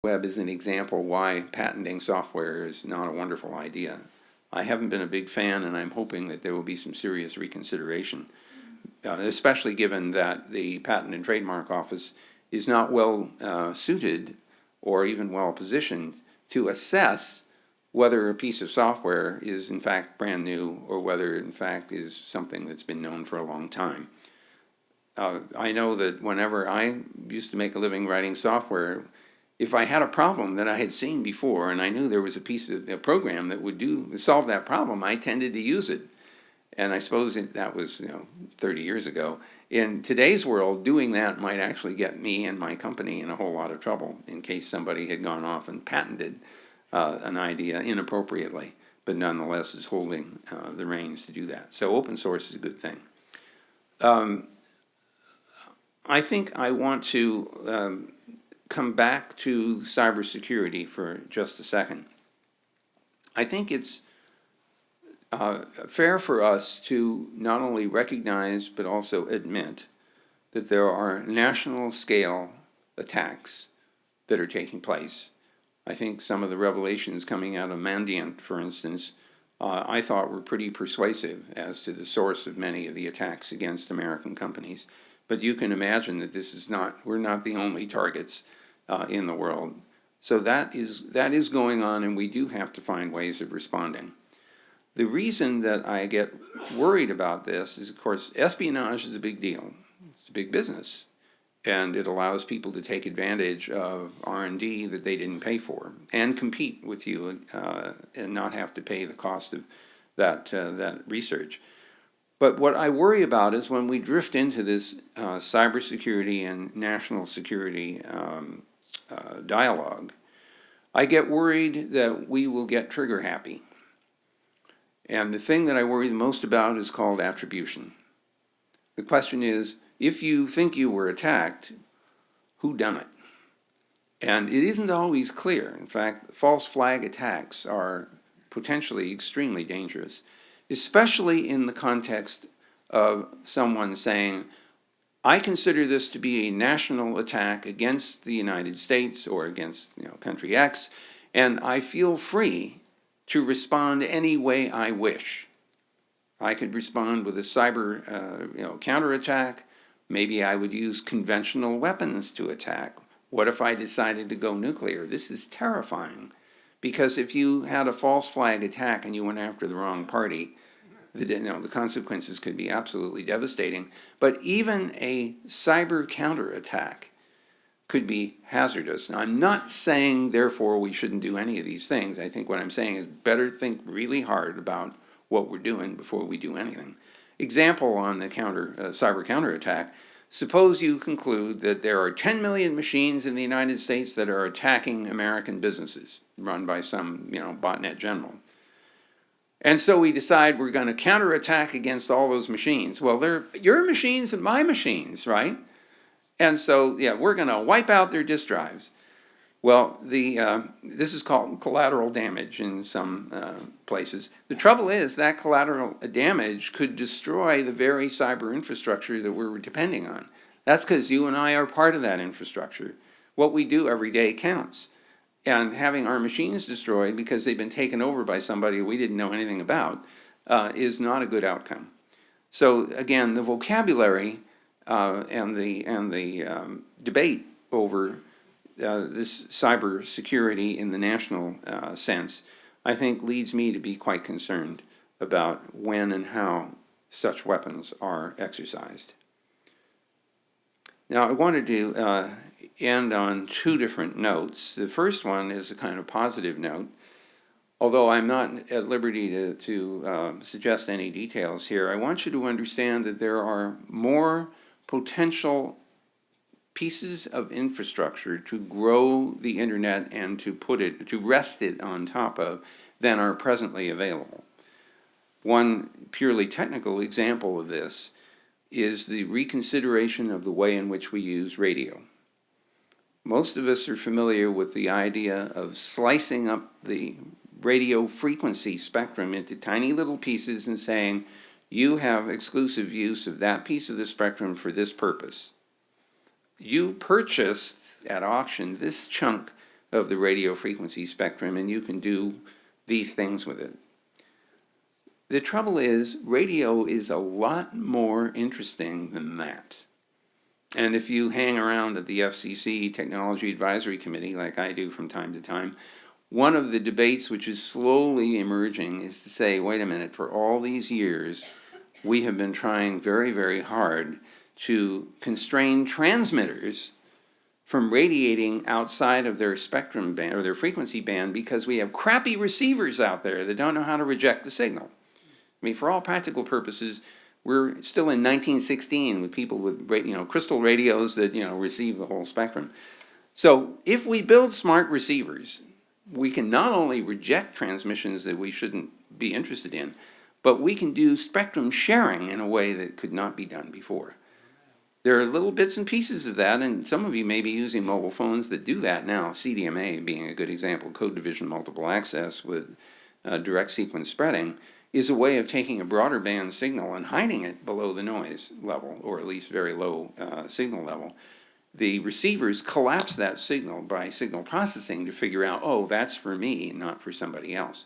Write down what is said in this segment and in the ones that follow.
web is an example why patenting software is not a wonderful idea. I haven't been a big fan, and I'm hoping that there will be some serious reconsideration, especially given that the Patent and Trademark Office is not well suited or even well positioned to assess whether a piece of software is in fact brand new or whether it in fact is something that's been known for a long time. I know that whenever I used to make a living writing software, if I had a problem that I had seen before and I knew there was a program that would solve that problem, I tended to use it. And I suppose that was 30 years ago. In today's world, doing that might actually get me and my company in a whole lot of trouble in case somebody had gone off and patented an idea inappropriately, but nonetheless is holding the reins to do that. So open source is a good thing. I think I want to come back to cybersecurity for just a second. I think it's fair for us to not only recognize but also admit that there are national scale attacks that are taking place. I think some of the revelations coming out of Mandiant, for instance, I thought were pretty persuasive as to the source of many of the attacks against American companies. But you can imagine that we're not the only targets in the world. So that is going on, and we do have to find ways of responding. The reason that I get worried about this is, of course, espionage is a big deal. It's a big business, and it allows people to take advantage of R&D that they didn't pay for and compete with you and not have to pay the cost of that research. But what I worry about is when we drift into this cybersecurity and national security dialogue, I get worried that we will get trigger happy. And the thing that I worry the most about is called attribution. The question is, if you think you were attacked, who done it? And it isn't always clear. In fact, false flag attacks are potentially extremely dangerous, especially in the context of someone saying, I consider this to be a national attack against the United States or against country X, and I feel free to respond any way I wish. I could respond with a cyber counterattack. Maybe I would use conventional weapons to attack. What if I decided to go nuclear? This is terrifying, because if you had a false flag attack and you went after the wrong party, the consequences could be absolutely devastating. But even a cyber counterattack could be hazardous. Now, I'm not saying, therefore, we shouldn't do any of these things. I think what I'm saying is better think really hard about what we're doing before we do anything. Example on the cyber counterattack, suppose you conclude that there are 10 million machines in the United States that are attacking American businesses run by some botnet general. And so we decide we're going to counterattack against all those machines. Well, they're your machines and my machines, right? And so, we're going to wipe out their disk drives. Well, this is called collateral damage in some places. The trouble is that collateral damage could destroy the very cyber infrastructure that we're depending on. That's because you and I are part of that infrastructure. What we do every day counts. And having our machines destroyed because they've been taken over by somebody we didn't know anything about is not a good outcome. So again, the vocabulary and the debate over this cyber security in the national sense, I think leads me to be quite concerned about when and how such weapons are exercised. Now, I wanted to end on two different notes. The first one is a kind of positive note. Although I'm not at liberty to suggest any details here, I want you to understand that there are more potential pieces of infrastructure to grow the internet and to rest it on top of than are presently available. One purely technical example of this is the reconsideration of the way in which we use radio. Most of us are familiar with the idea of slicing up the radio frequency spectrum into tiny little pieces and saying, you have exclusive use of that piece of the spectrum for this purpose. You purchased at auction this chunk of the radio frequency spectrum, and you can do these things with it. The trouble is, radio is a lot more interesting than that. And if you hang around at the FCC Technology Advisory Committee, like I do from time to time, one of the debates which is slowly emerging is to say, wait a minute, for all these years, we have been trying very, very hard to constrain transmitters from radiating outside of their spectrum band or their frequency band because we have crappy receivers out there that don't know how to reject the signal. I mean, for all practical purposes, we're still in 1916 with people with, crystal radios that, receive the whole spectrum. So if we build smart receivers, we can not only reject transmissions that we shouldn't be interested in, but we can do spectrum sharing in a way that could not be done before. There are little bits and pieces of that, and some of you may be using mobile phones that do that now, CDMA being a good example, code division multiple access with direct sequence spreading, is a way of taking a broader band signal and hiding it below the noise level, or at least very low signal level. The receivers collapse that signal by signal processing to figure out, oh, that's for me, not for somebody else.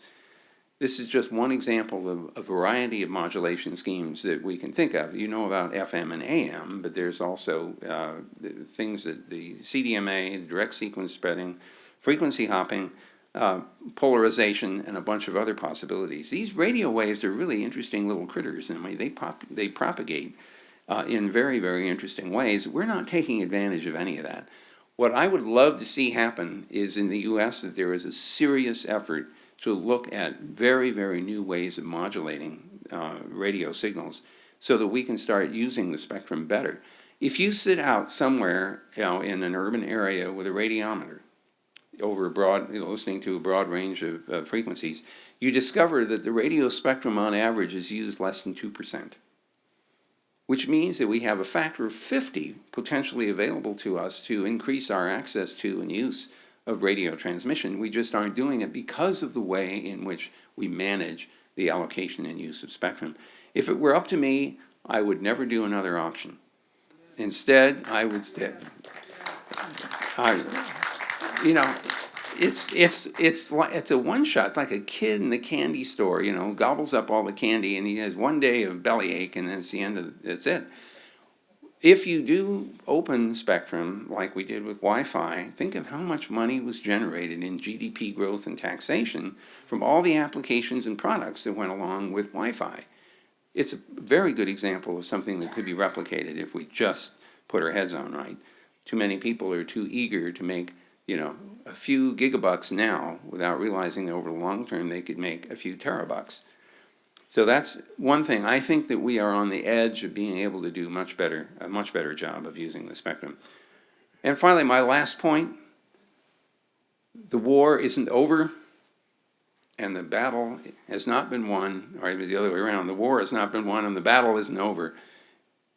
This is just one example of a variety of modulation schemes that we can think of. You know about FM and AM, but there's also things that the CDMA, the direct sequence spreading, frequency hopping, polarization, and a bunch of other possibilities. These radio waves are really interesting little critters. I mean, they propagate in very, very interesting ways. We're not taking advantage of any of that. What I would love to see happen is in the US that there is a serious effort to look at very, very new ways of modulating radio signals so that we can start using the spectrum better. If you sit out somewhere in an urban area with a radiometer over a broad, listening to a broad range of frequencies, you discover that the radio spectrum on average is used less than 2%, which means that we have a factor of 50 potentially available to us to increase our access to and use of radio transmission. We just aren't doing it because of the way in which we manage the allocation and use of spectrum. If it were up to me, I would never do another auction. Instead, I would it's a one shot. It's like a kid in the candy store, gobbles up all the candy and he has one day of bellyache and then it's the end of that's it. If you do open spectrum like we did with Wi-Fi, think of how much money was generated in GDP growth and taxation from all the applications and products that went along with Wi-Fi. It's a very good example of something that could be replicated if we just put our heads on right. Too many people are too eager to make, a few gigabucks now without realizing that over the long term they could make a few terabucks. So that's one thing. I think that we are on the edge of being able to do a much better job of using the spectrum. And finally, my last point, the war isn't over and the battle has not been won, or it was the other way around. The war has not been won and the battle isn't over.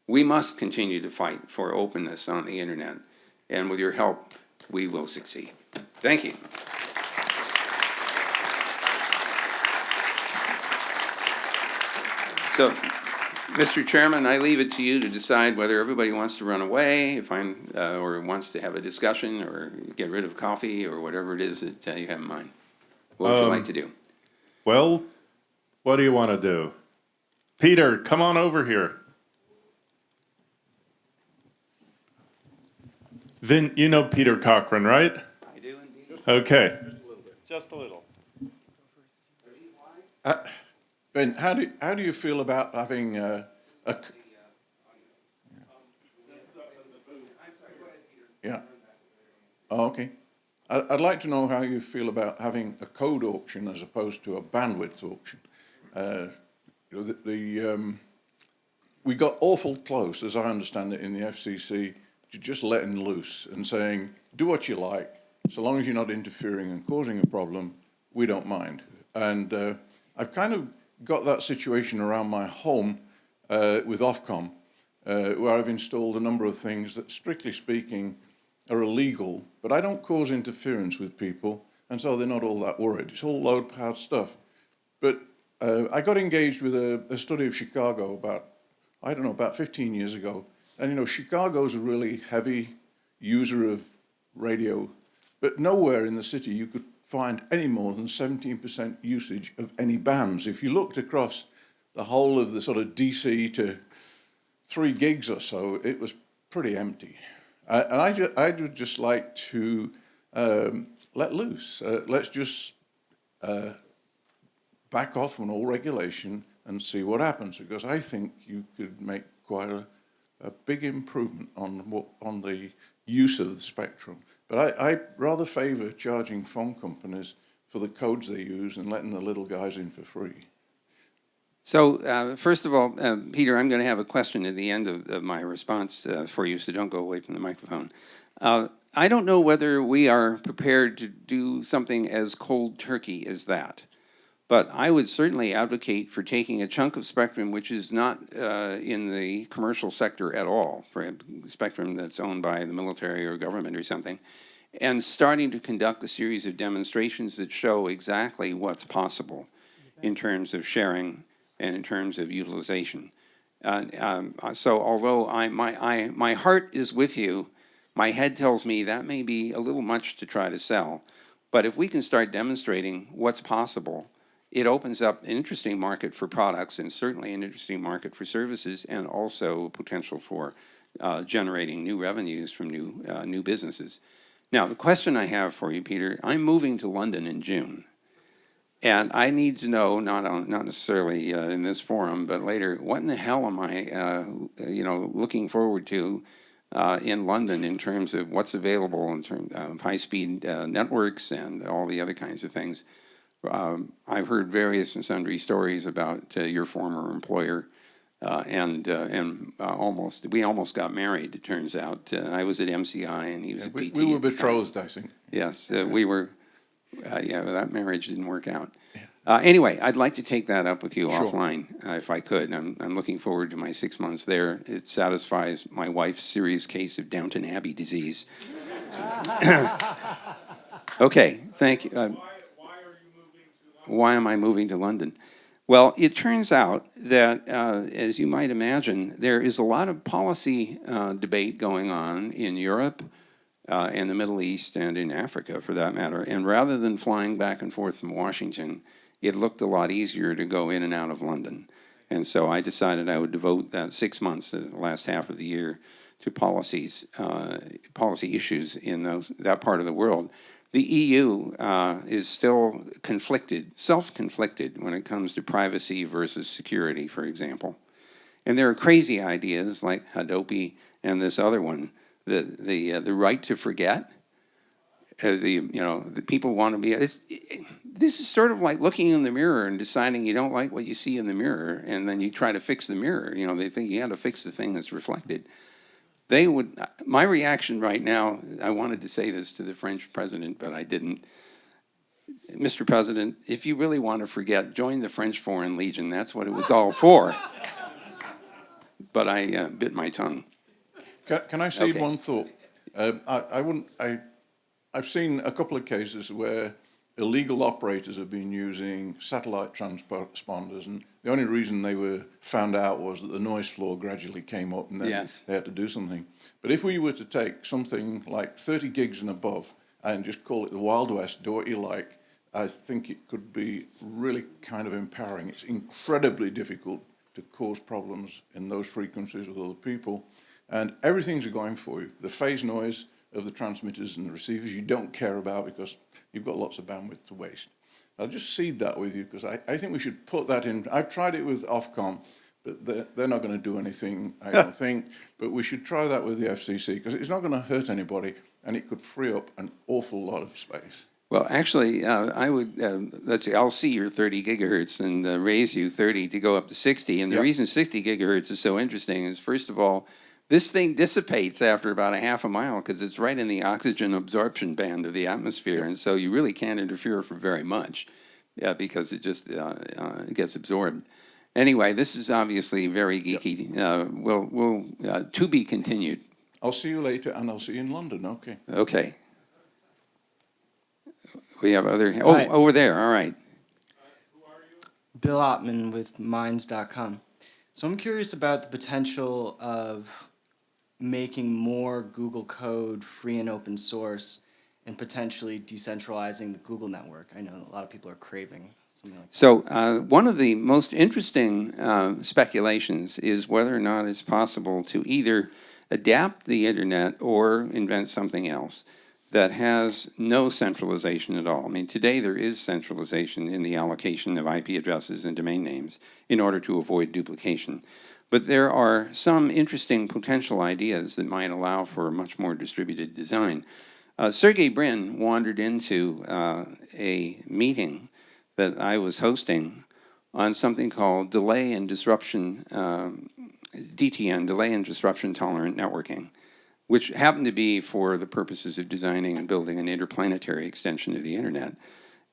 We must continue to fight for openness on the internet, and with your help, we will succeed. Thank you. So, Mr. Chairman, I leave it to you to decide whether everybody wants to run away, or wants to have a discussion, or get rid of coffee, or whatever it is that you have in mind. What would you like to do? Well, what do you want to do? Peter, come on over here. Vint, you know Peter Cochran, right? I do indeed. Okay. Just a little. Vint, how do you feel about having a yeah? Oh, okay. I'd like to know how you feel about having a code auction as opposed to a bandwidth auction. We got awful close, as I understand it, in the FCC to just letting loose and saying, do what you like, so long as you're not interfering and causing a problem, we don't mind. And I've kind of got that situation around my home with Ofcom, where I've installed a number of things that, strictly speaking, are illegal, but I don't cause interference with people, and so they're not all that worried. It's all low-powered stuff. But I got engaged with a study of Chicago about 15 years ago, and Chicago's a really heavy user of radio But nowhere in the city you could find any more than 17% usage of any bands. If you looked across the whole of the sort of DC to 3 gigs or so, it was pretty empty. And I would just like to let loose. Let's just back off on all regulation and see what happens, because I think you could make quite a big improvement on the use of the spectrum. But I rather favour charging phone companies for the codes they use and letting the little guys in for free. So first of all, Peter, I'm going to have a question at the end of my response for you, so don't go away from the microphone. I don't know whether we are prepared to do something as cold turkey as that, but I would certainly advocate for taking a chunk of spectrum which is not in the commercial sector at all, for a spectrum that's owned by the military or government or something, and starting to conduct a series of demonstrations that show exactly what's possible in terms of sharing and in terms of utilization. So although my heart is with you, my head tells me that may be a little much to try to sell. But if we can start demonstrating what's possible, it opens up an interesting market for products and certainly an interesting market for services, and also potential for generating new revenues from new businesses. Now, the question I have for you, Peter, I'm moving to London in June. And I need to know, not necessarily in this forum, but later, what in the hell am I, looking forward to in London in terms of what's available in terms of high-speed networks and all the other kinds of things. I've heard various and sundry stories about your former employer, and we almost got married. It turns out I was at MCI and he was at BT. We were betrothed, I think. Yes, we were. That marriage didn't work out. Anyway, I'd like to take that up with you Sure. offline, if I could. I'm looking forward to my 6 months there. It satisfies my wife's serious case of Downton Abbey disease. Okay, thank you. Why are you moving to London? Why am I moving to London? Well, it turns out that, as you might imagine, there is a lot of policy debate going on in Europe, in the Middle East, and in Africa, for that matter. And rather than flying back and forth from Washington, it looked a lot easier to go in and out of London. And so I decided I would devote that 6 months, the last half of the year, to policy issues in that part of the world. The EU is still self-conflicted when it comes to privacy versus security, for example. And there are crazy ideas like Hadopi and this other one, the right to forget. The people want to be. This is sort of like looking in the mirror and deciding you don't like what you see in the mirror, and then you try to fix the mirror. They think you got to fix the thing that's reflected. My reaction right now, I wanted to say this to the French president, but I didn't. Mr. President, if you really want to forget, join the French Foreign Legion. That's what it was all for. But I bit my tongue. Can I say Okay. one thought? I've seen a couple of cases where illegal operators have been using satellite transponders, and the only reason they were found out was that the noise floor gradually came up, and then Yes. they had to do something. But if we were to take something like 30 gigs and above and just call it the Wild West, do what you like, I think it could be really kind of empowering. It's incredibly difficult to cause problems in those frequencies with other people, and everything's going for you. The phase noise of the transmitters and the receivers you don't care about because you've got lots of bandwidth to waste. I'll just seed that with you because I think we should put that in. I've tried it with Ofcom, but they're not going to do anything, I don't think. But we should try that with the FCC because it's not going to hurt anybody, and it could free up an awful lot of space. Well, actually, I would, let's see, I'll see your 30 gigahertz and raise you 30 to go up to 60. And the Yep. reason 60 gigahertz is so interesting is, first of all, this thing dissipates after about a half a mile because it's right in the oxygen absorption band of the atmosphere. And so you really can't interfere for very much because it just gets absorbed. Anyway, this is obviously very geeky. We'll to be continued. I'll see you later, and I'll see you in London. Okay. Okay. We have other, Hi. over there, all right. Bill Ottman with Minds.com. So I'm curious about the potential of making more Google code free and open source and potentially decentralizing the Google network? I know a lot of people are craving something like that. So one of the most interesting speculations is whether or not it's possible to either adapt the internet or invent something else that has no centralization at all. I mean, today there is centralization in the allocation of IP addresses and domain names in order to avoid duplication. But there are some interesting potential ideas that might allow for a much more distributed design. Sergey Brin wandered into a meeting that I was hosting on something called delay and disruption, DTN, delay and disruption tolerant networking, which happened to be for the purposes of designing and building an interplanetary extension of the internet.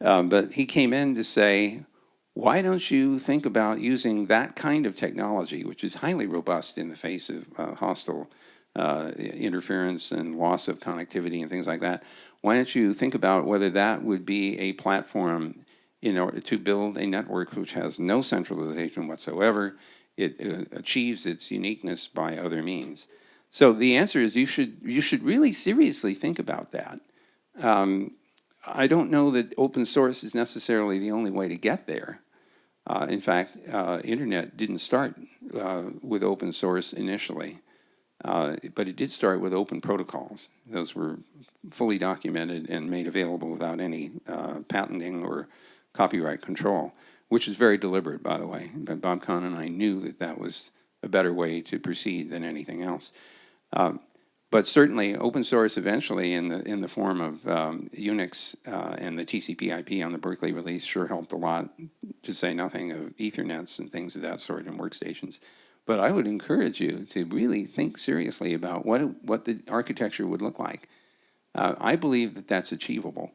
But he came in to say, why don't you think about using that kind of technology, which is highly robust in the face of hostile interference and loss of connectivity and things like that? Why don't you think about whether that would be a platform in order to build a network which has no centralization whatsoever? It achieves its uniqueness by other means. So the answer is you should really seriously think about that. I don't know that open source is necessarily the only way to get there. In fact, internet didn't start with open source initially, but it did start with open protocols. Those were fully documented and made available without any patenting or copyright control, which is very deliberate, by the way. But Bob Kahn and I knew that that was a better way to proceed than anything else. But certainly, open source eventually, in the form of Unix and the TCP/IP on the Berkeley release, sure helped a lot. To say nothing of Ethernets and things of that sort and workstations. But I would encourage you to really think seriously about what the architecture would look like. I believe that that's achievable,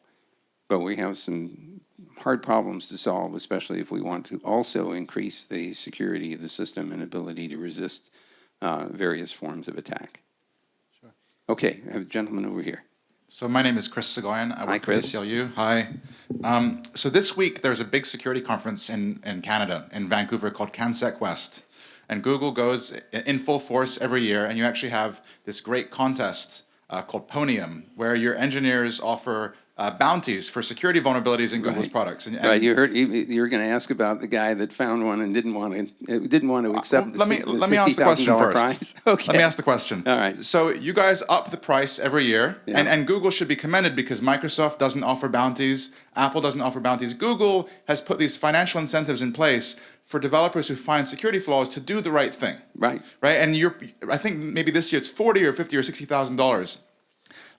but we have some hard problems to solve, especially if we want to also increase the security of the system and ability to resist various forms of attack. Sure. Okay, I have a gentleman over here. So my name is Chris Segoyan. I work for Chris. ACLU. Hi. So this week there's a big security conference in Canada, in Vancouver, called CanSec West. And Google goes in full force every year, and you actually have this great contest called Ponium, where your engineers offer bounties for security vulnerabilities in Google's products. And Right, you were going to ask about the guy that found one and didn't want to accept the let me ask the question $60,000 first. prize. Okay. Let me ask the question. All right. So you guys up the price every year, Yeah. and Google should be commended because Microsoft doesn't offer bounties, Apple doesn't offer bounties. Google has put these financial incentives in place for developers who find security flaws to do the right thing. Right. Right, and I think maybe this year it's $40 or $50 or $60,000.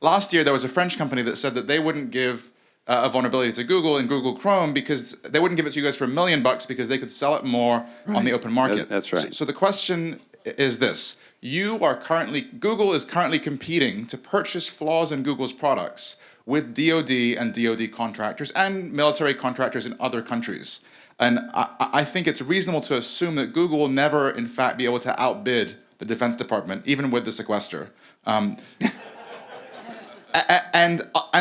Last year there was a French company that said that they wouldn't give a vulnerability to Google in Google Chrome because they wouldn't give it to you guys for $1 million because they could sell it more on the open market. That's right. So the question is this: Google is currently competing to purchase flaws in Google's products with DoD and DoD contractors and military contractors in other countries. And I think it's reasonable to assume that Google will never, in fact, be able to outbid the Defense Department, even with the sequester. And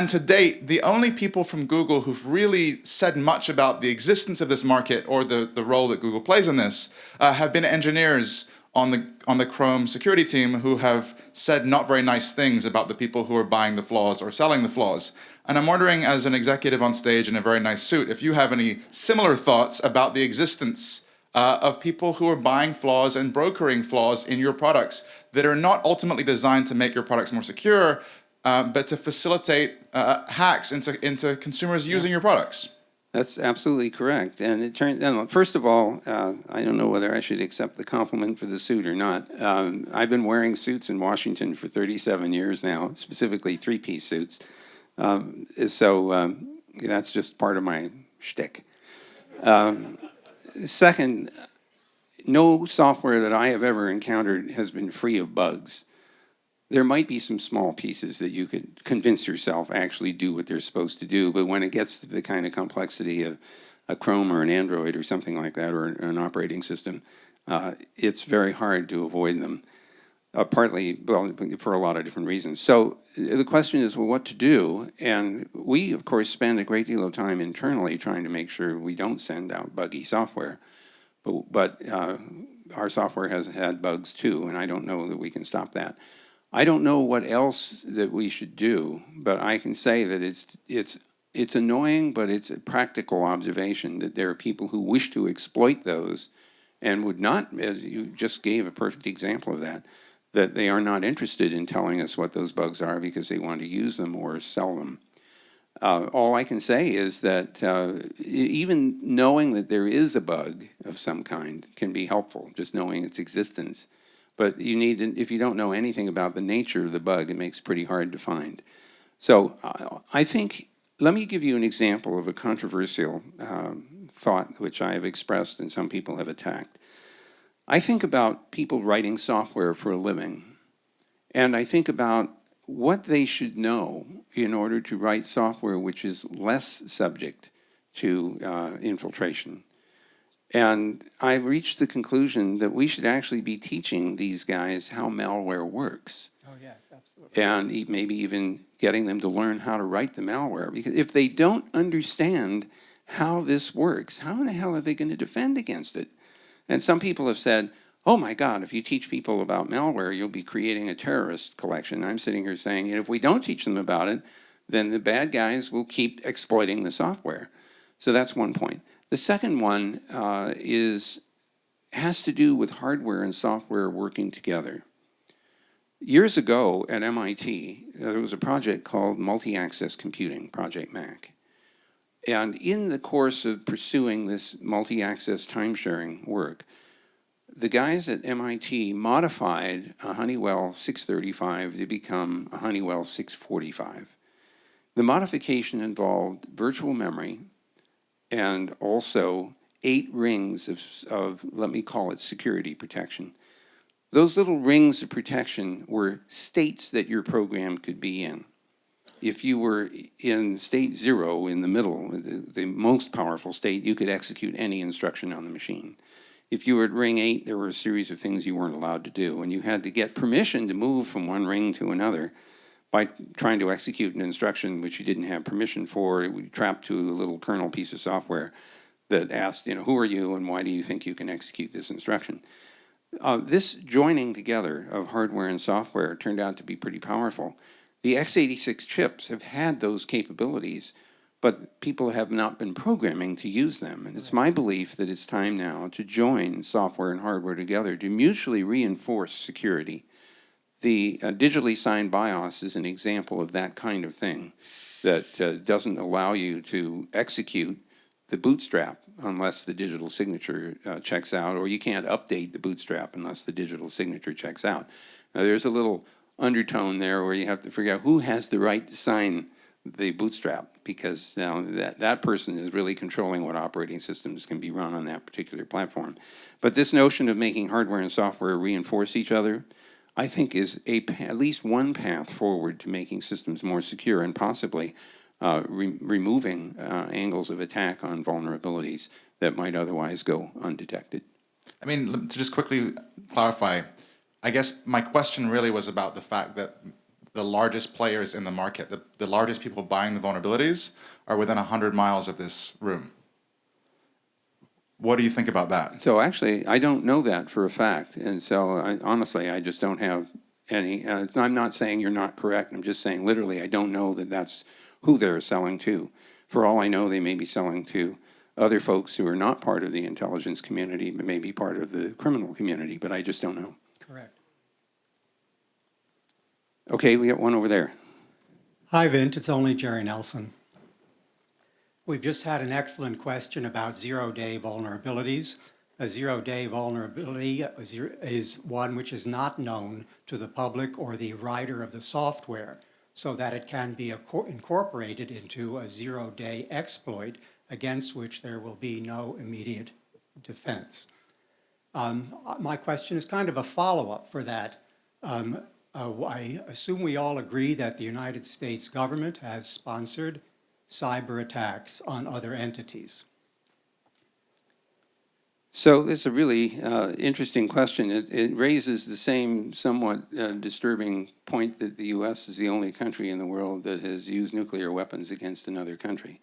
to date, the only people from Google who've really said much about the existence of this market or the role that Google plays in this have been engineers on the Chrome security team who have said not very nice things about the people who are buying the flaws or selling the flaws. And I'm wondering, as an executive on stage in a very nice suit, if you have any similar thoughts about the existence of people who are buying flaws and brokering flaws in your products that are not ultimately designed to make your products more secure, but to facilitate hacks into consumers using your products. That's absolutely correct. And it turns out, first of all, I don't know whether I should accept the compliment for the suit or not. I've been wearing suits in Washington for 37 years now, specifically three-piece suits. So that's just part of my shtick. Second, no software that I have ever encountered has been free of bugs. There might be some small pieces that you could convince yourself actually do what they're supposed to do, but when it gets to the kind of complexity of a Chrome or an Android or something like that, or an operating system, it's very hard to avoid them, partly, well, for a lot of different reasons. So the question is, well, what to do? And we, of course, spend a great deal of time internally trying to make sure we don't send out buggy software. But our software has had bugs too, and I don't know that we can stop that. I don't know what else that we should do, but I can say that it's annoying, but it's a practical observation that there are people who wish to exploit those and would not, as you just gave a perfect example of that, that they are not interested in telling us what those bugs are because they want to use them or sell them. All I can say is that even knowing that there is a bug of some kind can be helpful, just knowing its existence. But you need to, if you don't know anything about the nature of the bug, it makes it pretty hard to find. So I think, let me give you an example of a controversial thought which I have expressed and some people have attacked. I think about people writing software for a living, and I think about what they should know in order to write software which is less subject to infiltration. And I reached the conclusion that we should actually be teaching these guys how malware works. Oh, yes, absolutely. And maybe even getting them to learn how to write the malware. Because if they don't understand how this works, how in the hell are they going to defend against it? And some people have said, oh my God, if you teach people about malware, you'll be creating a terrorist collection. I'm sitting here saying, if we don't teach them about it, then the bad guys will keep exploiting the software. So that's one point. The second one has to do with hardware and software working together. Years ago at MIT, there was a project called Multi-Access Computing, Project MAC. And in the course of pursuing this multi-access time-sharing work, the guys at MIT modified a Honeywell 635 to become a Honeywell 645. The modification involved virtual memory and also 8 rings of, let me call it, security protection. Those little rings of protection were states that your program could be in. If you were in state 0, in the middle, the most powerful state, you could execute any instruction on the machine. If you were at ring 8, there were a series of things you weren't allowed to do, and you had to get permission to move from one ring to another by trying to execute an instruction which you didn't have permission for. It would be trapped to a little kernel piece of software that asked, who are you and why do you think you can execute this instruction? This joining together of hardware and software turned out to be pretty powerful. The x86 chips have had those capabilities, but people have not been programming to use them. And it's my belief that it's time now to join software and hardware together to mutually reinforce security. The digitally signed BIOS is an example of that kind of thing that doesn't allow you to execute the bootstrap unless the digital signature checks out, or you can't update the bootstrap unless the digital signature checks out. Now, there's a little undertone there where you have to figure out who has the right to sign the bootstrap, because now that person is really controlling what operating systems can be run on that particular platform. But this notion of making hardware and software reinforce each other, I think is at least one path forward to making systems more secure and possibly removing angles of attack on vulnerabilities that might otherwise go undetected. I mean, to just quickly clarify, I guess my question really was about the fact that the largest players in the market, the largest people buying the vulnerabilities, are within 100 miles of this room. What do you think about that? So actually, I don't know that for a fact. And so honestly, I just don't have any. I'm not saying you're not correct. I'm just saying literally I don't know that that's who they're selling to. For all I know, they may be selling to other folks who are not part of the intelligence community, but may be part of the criminal community, but I just don't know. Correct. Okay, we got one over there. Hi, Vint. It's only Jerry Nelson. We've just had an excellent question about zero-day vulnerabilities. A zero-day vulnerability is one which is not known to the public or the writer of the software, so that it can be incorporated into a zero-day exploit against which there will be no immediate defense. My question is kind of a follow-up for that. I assume we all agree that the United States government has sponsored cyber attacks on other entities. So it's a really interesting question. It raises the same somewhat disturbing point that the U.S. is the only country in the world that has used nuclear weapons against another country.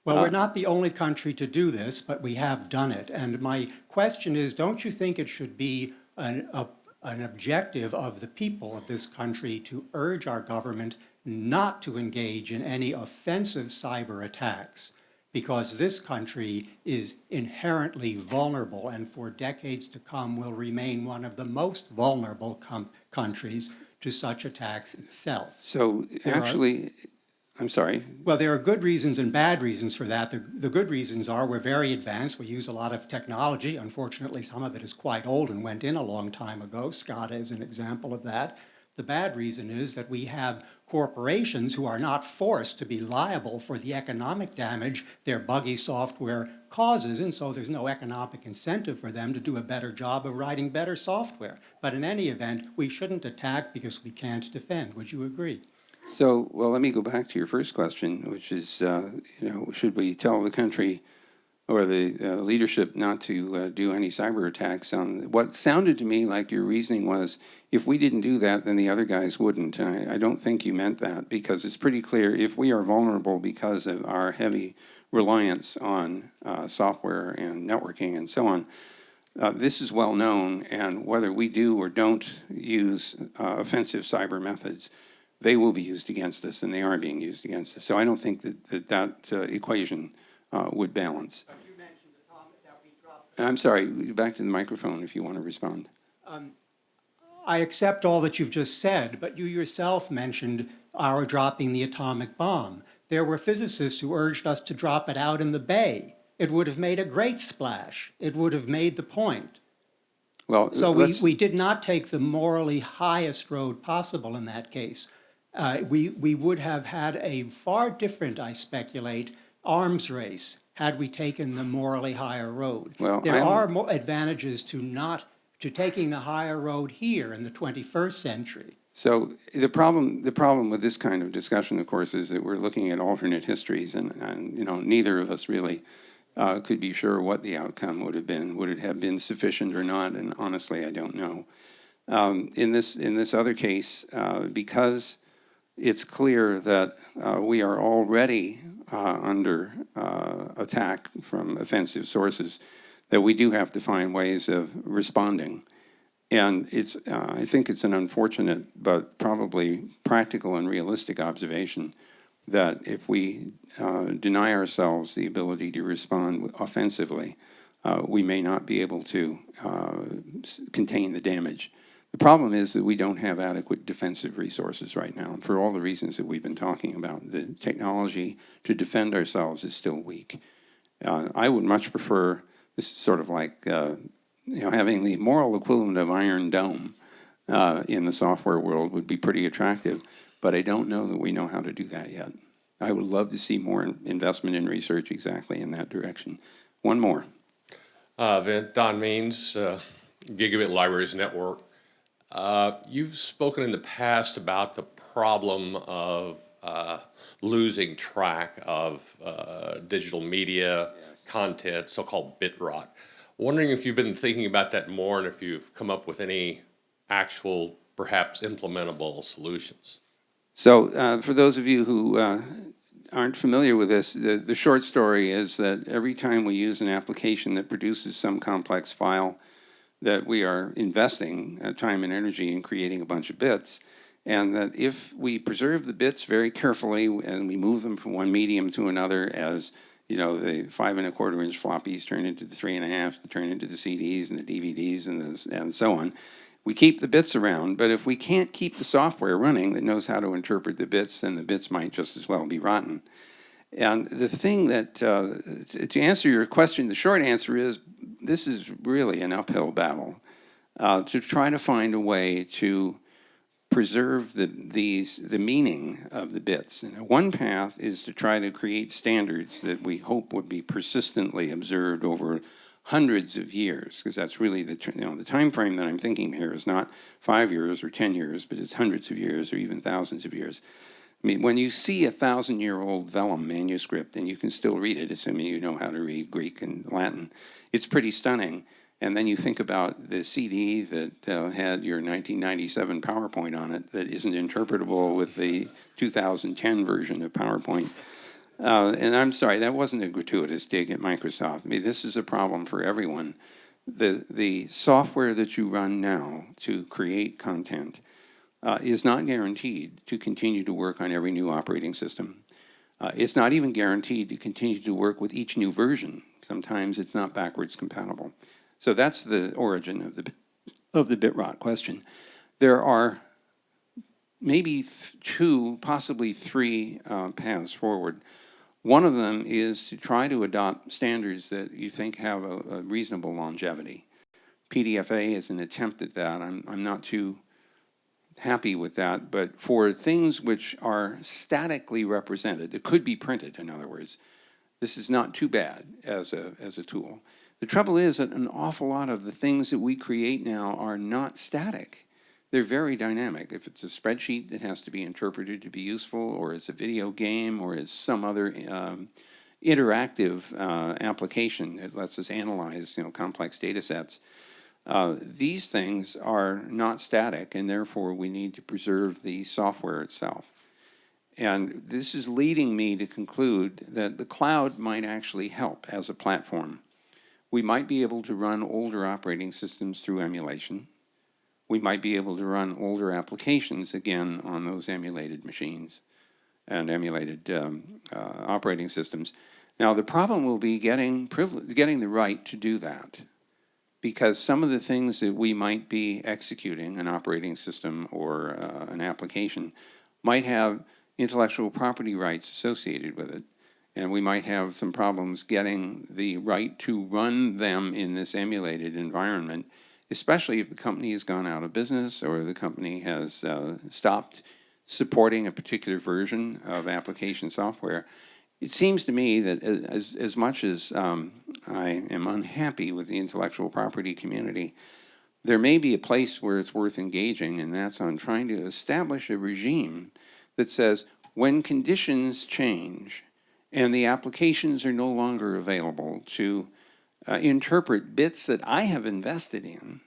Well, we're not the only country to do this, but we have done it. And my question is, don't you think it should be a an objective of the people of this country to urge our government not to engage in any offensive cyber attacks, because this country is inherently vulnerable and for decades to come will remain one of the most vulnerable countries to such attacks itself. So actually, I'm sorry. Well, there are good reasons and bad reasons for that. The good reasons are we're very advanced. We use a lot of technology. Unfortunately, some of it is quite old and went in a long time ago. SCADA is an example of that. The bad reason is that we have corporations who are not forced to be liable for the economic damage their buggy software causes, and so there's no economic incentive for them to do a better job of writing better software. But in any event, we shouldn't attack because we can't defend. Would you agree? So, well, let me go back to your first question, which is, should we tell the country or the leadership not to do any cyber attacks? What sounded to me like your reasoning was, if we didn't do that, then the other guys wouldn't. And I don't think you meant that, because it's pretty clear if we are vulnerable because of our heavy reliance on software and networking and so on, this is well known, and whether we do or don't use offensive cyber methods, they will be used against us, and they are being used against us. So I don't think that equation would balance. But you mentioned the comment that we dropped. I'm sorry, back to the microphone if you want to respond. I accept all that you've just said, but you yourself mentioned our dropping the atomic bomb. There were physicists who urged us to drop it out in the bay. It would have made a great splash. It would have made the point. Well, So we did not take the morally highest road possible in that case. We would have had a far different, I speculate, arms race had we taken the morally higher road. Well, there are more advantages to taking the higher road here in the 21st century. So the problem with this kind of discussion, of course, is that we're looking at alternate histories, and neither of us really could be sure what the outcome would have been. Would it have been sufficient or not? And honestly, I don't know. In this other case, because it's clear that we are already under attack from offensive sources, that we do have to find ways of responding. And I think it's an unfortunate but probably practical and realistic observation that if we deny ourselves the ability to respond offensively, we may not be able to contain the damage. The problem is that we don't have adequate defensive resources right now, for all the reasons that we've been talking about. The technology to defend ourselves is still weak. I would much prefer, this is sort of like having the moral equivalent of Iron Dome in the software world would be pretty attractive, but I don't know that we know how to do that yet. I would love to see more investment in research exactly in that direction. One more. Vint, Don Means, Gigabit Libraries Network. You've spoken in the past about the problem of losing track of digital media content, so-called bit rot. Wondering if you've been thinking about that more and if you've come up with any actual, perhaps implementable solutions. So for those of you who aren't familiar with this, the short story is that every time we use an application that produces some complex file, that we are investing time and energy in creating a bunch of bits, and that if we preserve the bits very carefully and we move them from one medium to another, as the 5 1/4 inch floppies turn into the 3 1/2 to turn into the CDs and the DVDs and so on, we keep the bits around. But if we can't keep the software running that knows how to interpret the bits, then the bits might just as well be rotten. And the thing that, to answer your question, the short answer is this is really an uphill battle to try to find a way to preserve the meaning of the bits. And one path is to try to create standards that we hope would be persistently observed over hundreds of years, because that's really the time frame that I'm thinking here is not 5 years or 10 years, but it's hundreds of years or even thousands of years. I mean, when you see a 1,000-year-old vellum manuscript and you can still read it, assuming you know how to read Greek and Latin, it's pretty stunning. And then you think about the CD that had your 1997 PowerPoint on it that isn't interpretable with the 2010 version of PowerPoint. And I'm sorry, that wasn't a gratuitous dig at Microsoft. I mean, this is a problem for everyone. The software that you run now to create content is not guaranteed to continue to work on every new operating system. It's not even guaranteed to continue to work with each new version. Sometimes it's not backwards compatible. So that's the origin of the bit rot question. There are maybe two, possibly three paths forward. One of them is to try to adopt standards that you think have a reasonable longevity. PDFA is an attempt at that. I'm not too happy with that, but for things which are statically represented, that could be printed, in other words, this is not too bad as a tool. The trouble is that an awful lot of the things that we create now are not static. They're very dynamic. If it's a spreadsheet that has to be interpreted to be useful, or it's a video game, or it's some other interactive application that lets us analyze, complex data sets, these things are not static, and therefore we need to preserve the software itself. And this is leading me to conclude that the cloud might actually help as a platform. We might be able to run older operating systems through emulation. We might be able to run older applications, again, on those emulated machines and emulated operating systems. Now, the problem will be getting the right to do that, because some of the things that we might be executing, an operating system or an application, might have intellectual property rights associated with it. And we might have some problems getting the right to run them in this emulated environment, especially if the company has gone out of business or the company has stopped supporting a particular version of application software. It seems to me that as much as I am unhappy with the intellectual property community, there may be a place where it's worth engaging, and that's on trying to establish a regime that says when conditions change and the applications are no longer available to interpret bits that I have invested in,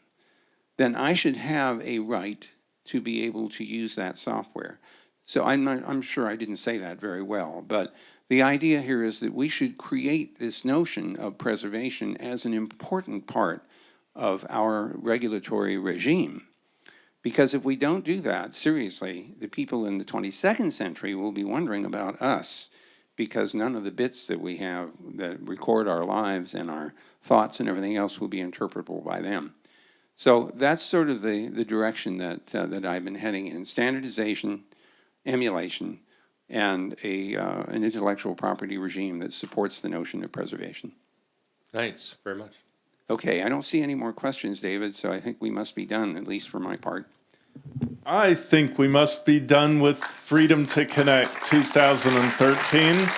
then I should have a right to be able to use that software. So I'm sure I didn't say that very well, but the idea here is that we should create this notion of preservation as an important part of our regulatory regime. Because if we don't do that, seriously, the people in the 22nd century will be wondering about us, because none of the bits that we have that record our lives and our thoughts and everything else will be interpretable by them. So that's sort of the direction that I've been heading in: standardization, emulation, and an intellectual property regime that supports the notion of preservation. Thanks very much. Okay, I don't see any more questions, David, so I think we must be done, at least for my part. I think we must be done with Freedom to Connect 2013.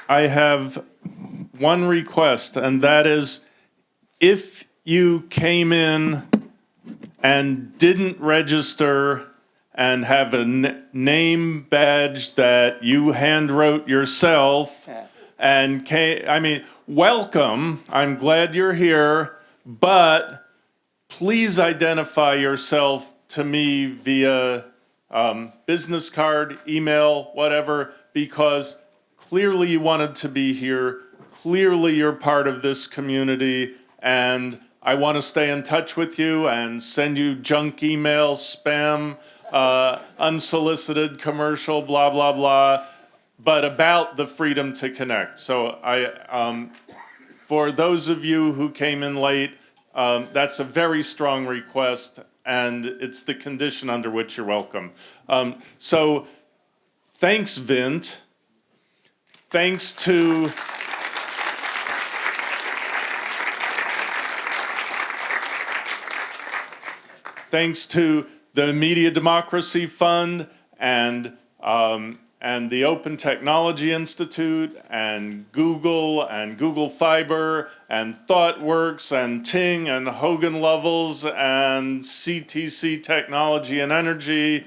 I have one request, and that is, if you came in and didn't register and have a name badge that you hand wrote yourself, and welcome, I'm glad you're here, but please identify yourself to me via business card, email, whatever, because clearly you wanted to be here, clearly you're part of this community, and I want to stay in touch with you and send you junk emails, spam, unsolicited commercial, blah, blah, blah, but about the freedom to connect. So for those of you who came in late, that's a very strong request, and it's the condition under which you're welcome. So thanks, Vint. Thanks to the Media Democracy Fund and the Open Technology Institute and Google Fiber and ThoughtWorks and Ting and Hogan Lovells and CTC Technology and Energy